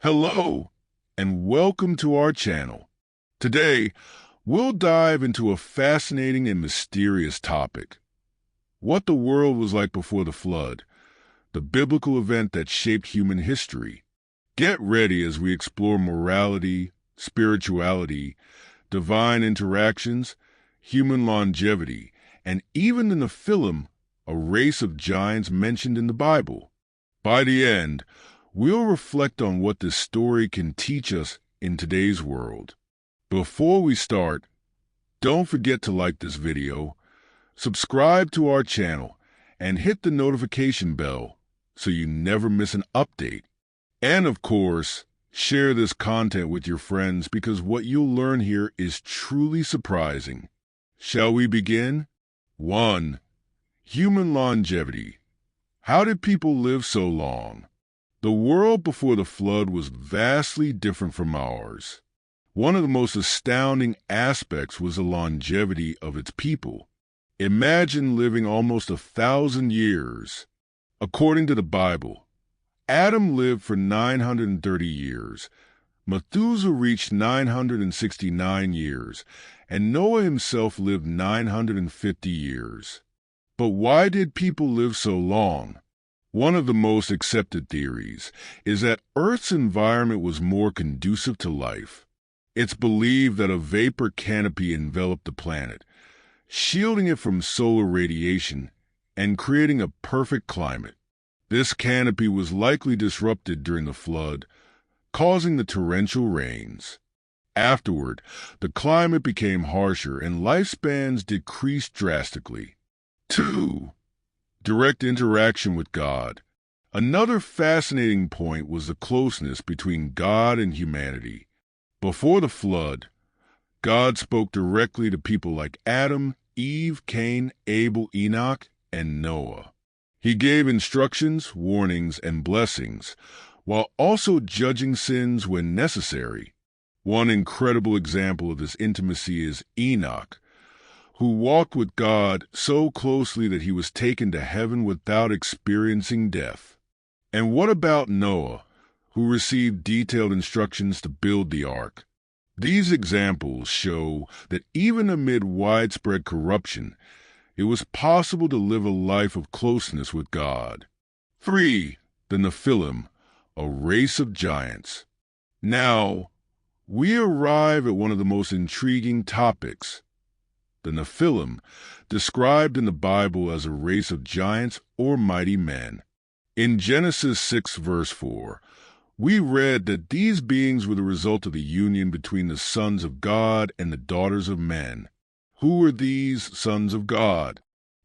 Hello, and welcome to our channel. Today, we'll dive into a fascinating and mysterious topic. What the world was like before the flood, the biblical event that shaped human history. Get ready as we explore morality, spirituality, divine interactions, human longevity, and even the Nephilim, a race of giants mentioned in the Bible. By the end, we'll reflect on what this story can teach us in today's world. Before we start, don't forget to like this video, subscribe to our channel, and hit the notification bell so you never miss an update. And of course, share this content with your friends because what you'll learn here is truly surprising. Shall we begin? 1. Human longevity. How did people live so long? The world before the flood was vastly different from ours. One of the most astounding aspects was the longevity of its people. Imagine living almost 1,000 years. According to the Bible, Adam lived for 930 years. Methuselah reached 969 years, and Noah himself lived 950 years. But why did people live so long? One of the most accepted theories is that Earth's environment was more conducive to life. It's believed that a vapor canopy enveloped the planet, shielding it from solar radiation and creating a perfect climate. This canopy was likely disrupted during the flood, causing the torrential rains. Afterward, the climate became harsher and lifespans decreased drastically. 2. Direct interaction with God. Another fascinating point was the closeness between God and humanity. Before the flood, God spoke directly to people like Adam, Eve, Cain, Abel, Enoch, and Noah. He gave instructions, warnings, and blessings, while also judging sins when necessary. One incredible example of this intimacy is Enoch, who walked with God so closely that he was taken to heaven without experiencing death. And what about Noah, who received detailed instructions to build the ark? These examples show that even amid widespread corruption, it was possible to live a life of closeness with God. 3. The Nephilim, a race of giants. Now, we arrive at one of the most intriguing topics. The Nephilim, described in the Bible as a race of giants or mighty men. In Genesis 6 verse 4, we read that these beings were the result of the union between the sons of God and the daughters of men. Who were these sons of God?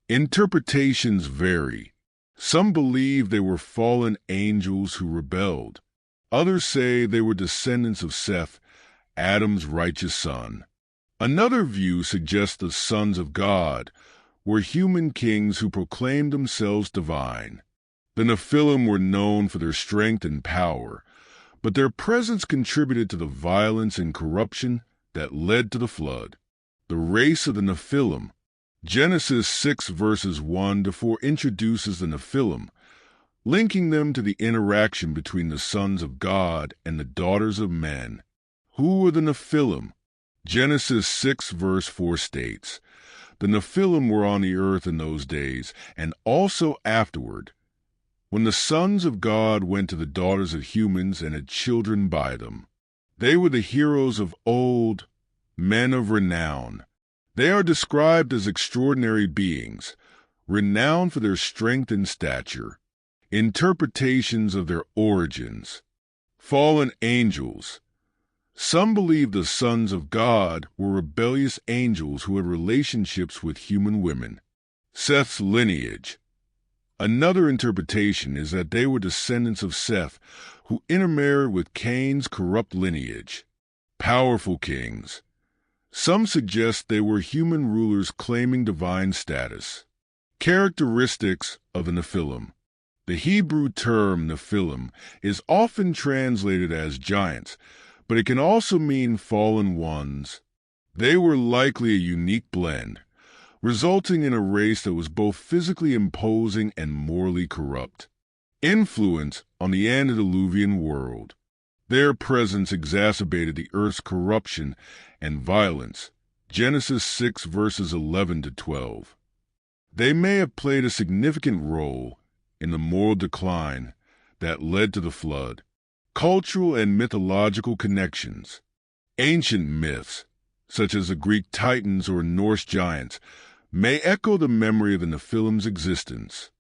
Interpretations vary. Some believe they were fallen angels who rebelled. Others say they were descendants of Seth, Adam's righteous son. Another view suggests the sons of God were human kings who proclaimed themselves divine. The Nephilim were known for their strength and power, but their presence contributed to the violence and corruption that led to the flood. The race of the Nephilim. Genesis 6 verses 1 to 4 introduces the Nephilim, linking them to the interaction between the sons of God and the daughters of men. Who were the Nephilim? Genesis 6 verse 4 states, "The Nephilim were on the earth in those days, and also afterward, when the sons of God went to the daughters of humans and had children by them. They were the heroes of old, men of renown. They are described as extraordinary beings, renowned for their strength and stature." Interpretations of their origins. Fallen angels. Some believe the sons of God were rebellious angels who had relationships with human women. Seth's lineage. Another interpretation is that they were descendants of Seth, who intermarried with Cain's corrupt lineage. Powerful kings. Some suggest they were human rulers claiming divine status. Characteristics of the Nephilim. The Hebrew term Nephilim is often translated as giants, but it can also mean fallen ones. They were likely a unique blend, resulting in a race that was both physically imposing and morally corrupt. Influence on the antediluvian world. Their presence exacerbated the earth's corruption and violence. Genesis 6 verses 11 to 12. They may have played a significant role in the moral decline that led to the flood. Cultural and mythological connections. Ancient myths, such as the Greek Titans or Norse giants, may echo the memory of the Nephilim's existence.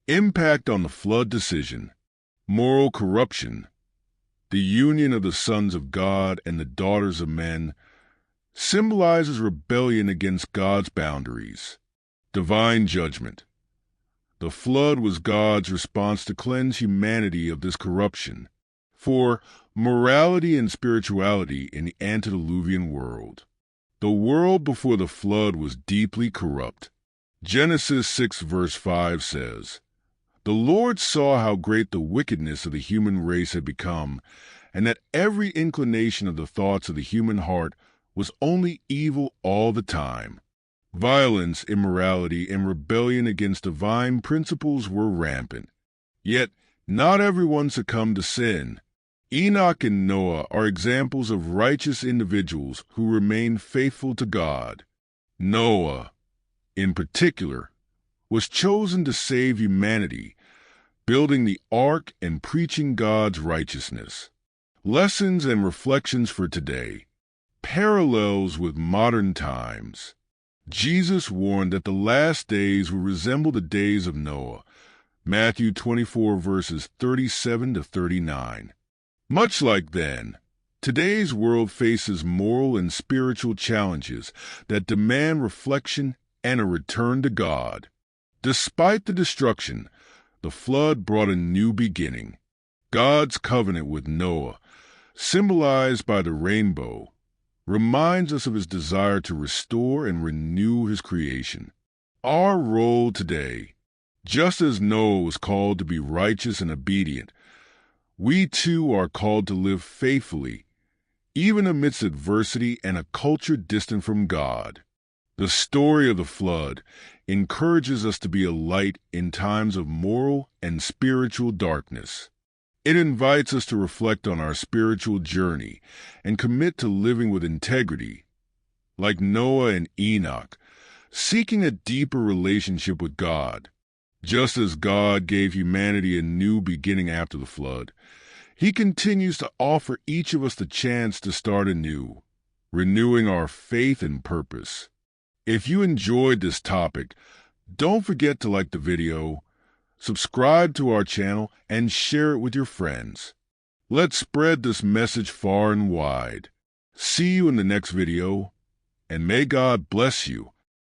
Impact on the flood decision. Moral corruption. The union of the sons of God and the daughters of men symbolizes rebellion against God's boundaries. Divine judgment. The flood was God's response to cleanse humanity of this corruption. For morality and spirituality in the antediluvian world. The world before the flood was deeply corrupt. Genesis 6 verse 5 says, "The Lord saw how great the wickedness of the human race had become, and that every inclination of the thoughts of the human heart was only evil all the time." Violence, immorality, and rebellion against divine principles were rampant. Yet not everyone succumbed to sin. Enoch and Noah are examples of righteous individuals who remained faithful to God. Noah, in particular, was chosen to save humanity, building the ark and preaching God's righteousness. Lessons and reflections for today. Parallels with modern times. Jesus warned that the last days will resemble the days of Noah. Matthew 24 verses 37 to 39. Much like then, today's world faces moral and spiritual challenges that demand reflection and a return to God. Despite the destruction, the flood brought a new beginning. God's covenant with Noah, symbolized by the rainbow, reminds us of his desire to restore and renew his creation. Our role today, just as Noah was called to be righteous and obedient, we too are called to live faithfully, even amidst adversity and a culture distant from God. The story of the flood encourages us to be a light in times of moral and spiritual darkness. It invites us to reflect on our spiritual journey and commit to living with integrity. Like Noah and Enoch, seeking a deeper relationship with God. Just as God gave humanity a new beginning after the flood, he continues to offer each of us the chance to start anew, renewing our faith and purpose. If you enjoyed this topic, don't forget to like the video, subscribe to our channel, and share it with your friends. Let's spread this message far and wide. See you in the next video, and may God bless you